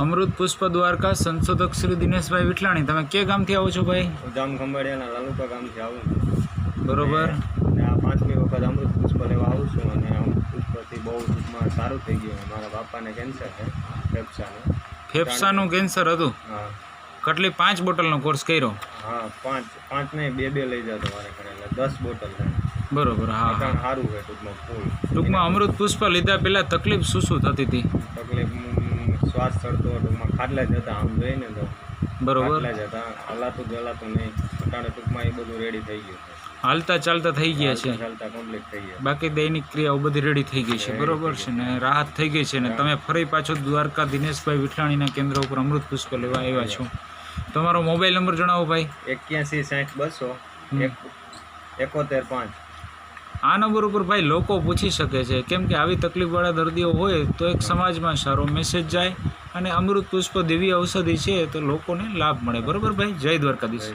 અમૃત પુષ્પ દ્વારકા સંશોધક શ્રી દિનેશભાઈ વિઠલાણી, તમે કે ગામથી આવો છો ભાઈ? જામ ખંભાળિયાના લાલુકા ગામથી આવું છું. બરોબર. અને આ 5મી વખત અમૃત પુષ્પ લેવા આવું છું. અને અમૃત પુષ્પથી બહુ ટૂંકમાં સારું થઈ ગયું. મારા બાપાને કેન્સર છે, ફેફસાનું કેન્સર હતું. હા. કેટલી 5 બોટલનો કોર્સ કર્યો? હા, 5 નહીં, 2 લઈ જતો મારે ઘરે, એટલે 10 બોટલ છે. બરોબર. હા, સારું છે ટૂંકમાં ફૂલ. ટૂંકમાં અમૃત પુષ્પ લીધા પહેલાં તકલીફ શું થતી હતી? તકલીફ શ્વાસ ચડતો, ટૂંકમાં ખાટલા જ હતા. આમ જોઈને તો બરોબર, ખાટલા જ હતા, હલાતું જલાતું નહીં. અટાણે ટૂંકમાં એ બધું રેડી થઈ ગયું છે. હાલતા ચાલતા થઈ ગયા છે, ચાલતા કમ્પ્લીટ થઈ ગયા. બાકી દૈનિક ક્રિયાઓ બધી રેડી થઈ ગઈ છે. બરોબર છે ને, રાહત થઈ ગઈ છે ને તમે ફરી પાછો દ્વારકા દિનેશભાઈ વિઠલાણીના કેન્દ્ર ઉપર અમૃત પુષ્પ લેવા આવ્યા છો. તમારો મોબાઈલ નંબર જણાવો ભાઈ. 81 60 200 71 5. આ નંબર ઉપર ભાઈ લોકો પૂછી શકે છે, કેમ કે આવી તકલીફવાળા દર્દીઓ હોય તો એક સમાજમાં સારો મેસેજ જાય અને અમૃત પુષ્પ દિવ્ય ઔષધિ છે તો લોકોને લાભ મળે. બરોબર ભાઈ, જય દ્વારકાધીશ.